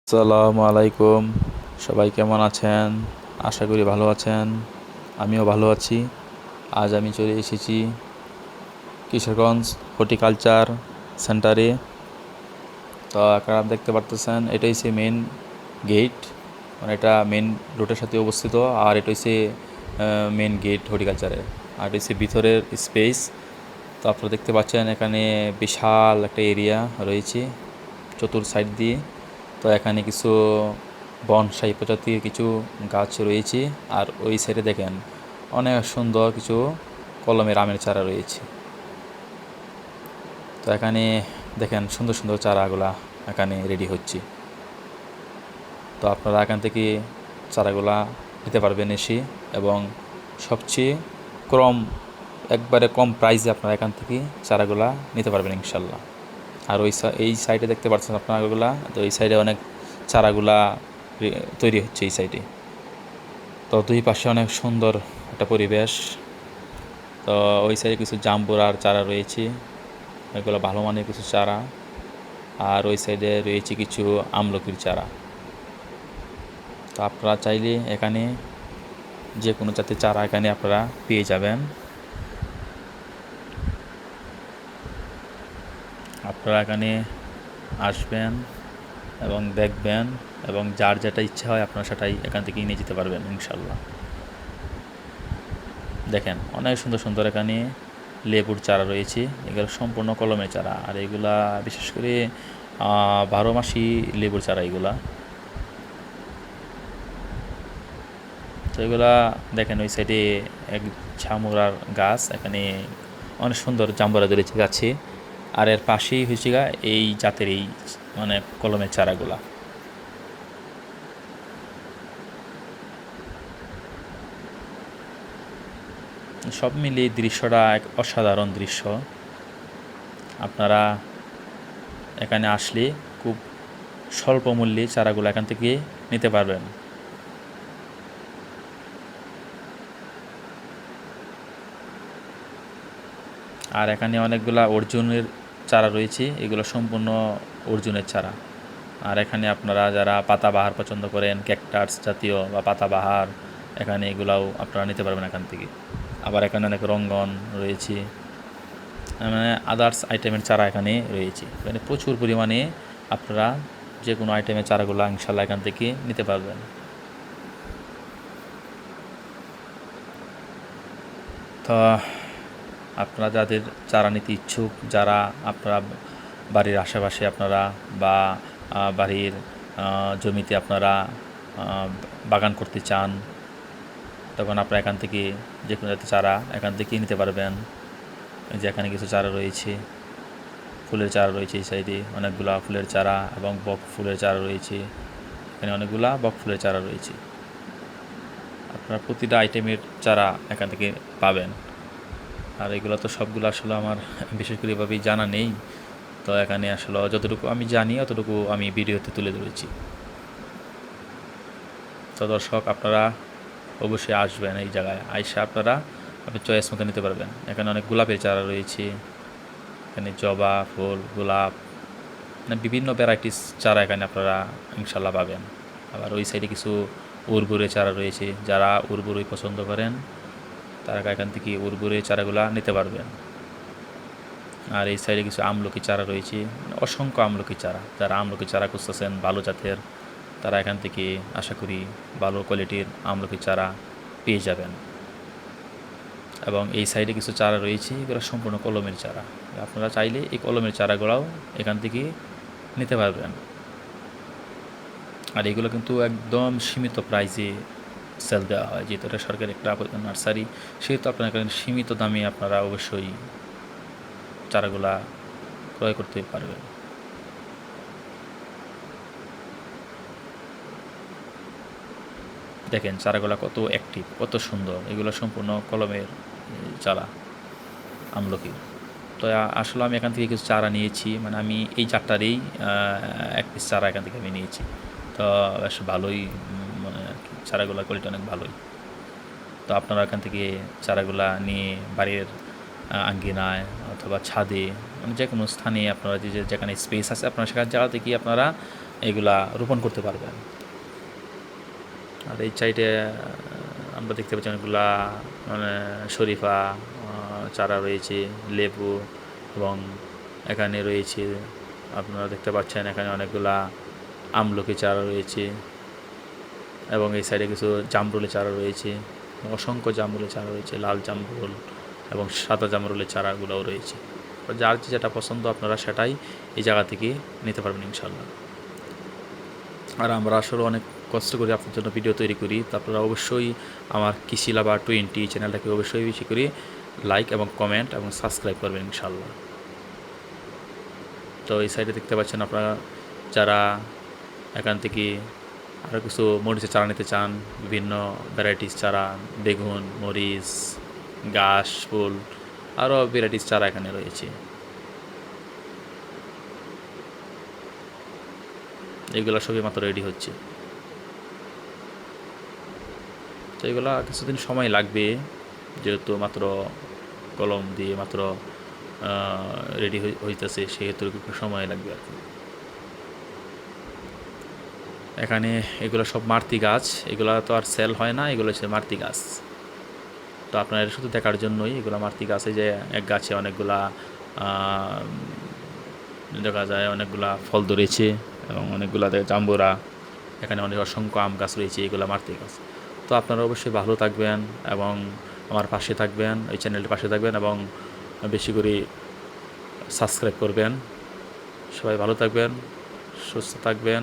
আসসালামু আলাইকুম। সবাই কেমন আছেন? আশা করি ভালো আছেন। আমিও ভালো আছি। আজ আমি চলে এসেছি কিশোরগঞ্জ হর্টিকালচার সেন্টারে। তো আপনারা দেখতে পারতেছেন এটা হচ্ছে মেন গেট, মানে এটা মেন রোডের সাথে অবস্থিত। আর এটা হচ্ছে মেন গেট হর্টিকালচারের। আর এটা হচ্ছে ভিতরের স্পেস। তো আপনারা দেখতে পাচ্ছেন এখানে বিশাল একটা এরিয়া রয়েছে চতুর সাইড দিয়ে। তো এখানে কিছু বনসাই প্রজাতির কিছু গাছ রয়েছে। আর ওই সাইডে দেখেন অনেক সুন্দর কিছু কলমের আমের চারা রয়েছে। তো এখানে দেখেন সুন্দর সুন্দর চারাগুলা এখানে রেডি হচ্ছে। তো আপনারা এখান থেকে চারাগুলা নিতে পারবেন এসে, এবং সবচেয়ে একবারে কম প্রাইসে আপনারা এখান থেকে চারাগুলা নিতে পারবেন ইনশাল্লাহ। আর এই সাইডে দেখতে পাচ্ছেন আপনারা ওগুলা, তো এই সাইডে অনেক চারাগুলা তৈরি হচ্ছে এই সাইডে। তো দুই পাশে অনেক সুন্দর একটা পরিবেশ। তো ওই সাইডে কিছু জাম্বুরার চারা রয়েছে, এগুলো ভালো মানের কিছু চারা। আর ওই সাইডে রয়েছে কিছু আমলকির চারা। তো আপনারা চাইলে এখানে যে কোনো জাতের চারা এখানে আপনারা পেয়ে যাবেন। আপনারা এখানে আসবেন এবং দেখবেন, এবং যার যেটা ইচ্ছা হয় আপনারা সেটাই এখান থেকে নিয়ে যেতে পারবেন ইনশাল্লাহ। দেখেন অনেক সুন্দর সুন্দর এখানে লেবুর চারা রয়েছে, এগুলো সম্পূর্ণ কলমের চারা। আর এগুলা বিশেষ করে 12 মাসি লেবুর চারা এগুলা। তো এগুলা দেখেন ওই সাইডে এক ঝামুরার গাছ, এখানে অনেক সুন্দর জাম্বুরা ধরেছে গাছে। আর এর পাশেই হয়েছে এই জাতের এই মানে কলমের চারাগুলা। সব মিলিয়ে দৃশ্যটা এক অসাধারণ দৃশ্য। আপনারা এখানে আসলে খুব স্বল্প মূল্যে চারাগুলো এখান থেকে নিতে পারবেন। আর এখানে অনেকগুলা অর্জুনের চারা রয়েছে, এগুলো সম্পূর্ণ অর্জুনের চারা। আর এখানে আপনারা যারা পাতাবাহার পছন্দ করেন, ক্যাকটাস জাতীয় বা পাতাবাহার, এখানে এগুলাও আপনারা নিতে পারবেন এখান থেকে। আবার এখানে অনেক রঙ্গন রয়েছে, মানে আদার্স আইটেমের চারা এখানে রয়েছে। এখানে প্রচুর পরিমাণে আপনারা যে কোনো আইটেমের চারাগুলো ইনশাল্লাহ এখান থেকে নিতে পারবেন। তো আপনারা যাদের চারা নিতে ইচ্ছুক, যারা আপনারা বাড়ির আশেপাশে আপনারা বা বাড়ির জমিতে আপনারা বাগান করতে চান, তখন আপনারা এখান থেকে যে কোনো জাতের চারা এখান থেকেই নিতে পারবেন। যে এখানে কিছু চারা রয়েছে, ফুলের চারা রয়েছে এই সাইডে অনেকগুলা ফুলের চারা, এবং বক ফুলের চারা রয়েছে। এখানে অনেকগুলা বক ফুলের চারা রয়েছে। আপনারা প্রতিটা আইটেমের চারা এখান থেকে পাবেন। আর এগুলো তো সবগুলো আসলে আমার বিশেষ করে এভাবেই জানা নেই। তো এখানে আসলে যতটুকু আমি জানি অতটুকু আমি ভিডিওতে তুলে ধরেছি। তো দর্শক, আপনারা অবশ্যই আসবেন এই জায়গায়, আইসা আপনারা আপনি চয়েস মতো নিতে পারবেন। এখানে অনেক গোলাপের চারা রয়েছে, এখানে জবা ফুল, গোলাপ, মানে বিভিন্ন ভ্যারাইটিস চারা এখানে আপনারা ইনশাল্লাহ পাবেন। আবার ওই সাইডে কিছু উর্বরের চারা রয়েছে, যারা উর্বরই পছন্দ করেন তারা এখান থেকে উর্বরের চারাগুলা নিতে পারবেন। আর এই সাইডে কিছু আমলকি চারা রয়েছে, মানে অসংখ্য আমলকি চারা। যারা আমলকি চারা খুঁজতেছেন ভালো জাতের, তারা এখান থেকে আশা করি ভালো কোয়ালিটির আমলকি চারা পেয়ে যাবেন। এবং এই সাইডে কিছু চারা রয়েছে, এগুলো সম্পূর্ণ কলমের চারা। আপনারা চাইলে এই কলমের চারাগুলোও এখান থেকে নিতে পারবেন। আর এগুলো কিন্তু একদম সীমিত প্রাইসে সেল দেওয়া হয়, যেহেতু এটা সরকারি একটা নার্সারি, সেহেতু আপনার এখানে সীমিত দামে আপনারা অবশ্যই চারাগুলা ক্রয় করতে পারবেন। দেখেন চারাগুলা কত অ্যাক্টিভ, কত সুন্দর। এগুলো সম্পূর্ণ কলমের চারা আমলকির। তো আসলে আমি এখান থেকে কিছু চারা নিয়েছি, মানে আমি এই চারটারই এক পিস চারা এখান থেকে আমি নিয়েছি। তো বেশ ভালোই, মানে চারাগুলার কোয়ালিটি অনেক ভালোই। তো আপনারা এখান থেকে চারাগুলা নিয়ে বাড়ির আঙ্গিনায় অথবা ছাদে, মানে যে কোনো স্থানে আপনারা যেখানে স্পেস আছে আপনারা সেখানে জায়গা থেকে আপনারা এগুলা রোপণ করতে পারবেন। আর এই সাইডে আমরা দেখতে পাচ্ছি অনেকগুলা মানে শরীফা চারা রয়েছে, লেবু, এবং এখানে রয়েছে আপনারা দেখতে পাচ্ছেন এখানে অনেকগুলা আমলকি চারা রয়েছে, এবং এই সাইডে কিছু জামরুলের চারা রয়েছে, অসংখ্য জামরুলের চারা রয়েছে, লাল জামরুল এবং সাদা জামরুলের চারাগুলোও রয়েছে। যার যেটা পছন্দ আপনারা সেটাই এই জায়গা থেকে নিতে পারবেন ইনশাল্লাহ। আর আমরা আসলে অনেক কষ্ট করে আপনার জন্য ভিডিও তৈরি করি, তো আপনারা অবশ্যই আমার কৃষি লাভার 20 চ্যানেলটাকে অবশ্যই বেশি করে লাইক এবং কমেন্ট এবং সাবস্ক্রাইব করবেন ইনশাল্লাহ। তো এই সাইডে দেখতে পাচ্ছেন আপনারা যারা এখান থেকে আরও কিছু মরিচের চারা নিতে চান, বিভিন্ন ভ্যারাইটিস চারা, বেগুন, মরিচ, ঘাস ফুল, আরও ভ্যারাইটিস চারা এখানে রয়েছে। এগুলো সবই মাত্র রেডি হচ্ছে, তো এগুলো কিছুদিন সময় লাগবে, যেহেতু মাত্র কলম দিয়ে মাত্র রেডি হইতেছে, সেহেতু একটু সময় লাগবে আর কি। এখানে এগুলো সব মারতি গাছ, এগুলো তো আর সেল হয় না, এগুলো হচ্ছে মারতি গাছ। তো আপনার শুধু দেখার জন্যই এগুলো মারতি গাছে, যে এক গাছে অনেকগুলা দেখা যায় অনেকগুলা ফল ধরেছে এবং অনেকগুলা জাম্বুরা, এখানে অনেক অসংখ্য আম গাছ রয়েছে, এগুলো মারতি গাছ। তো আপনারা অবশ্যই ভালো থাকবেন এবং আমার পাশে থাকবেন, এই চ্যানেলটির পাশে থাকবেন এবং বেশি করে সাবস্ক্রাইব করবেন। সবাই ভালো থাকবেন, সুস্থ থাকবেন।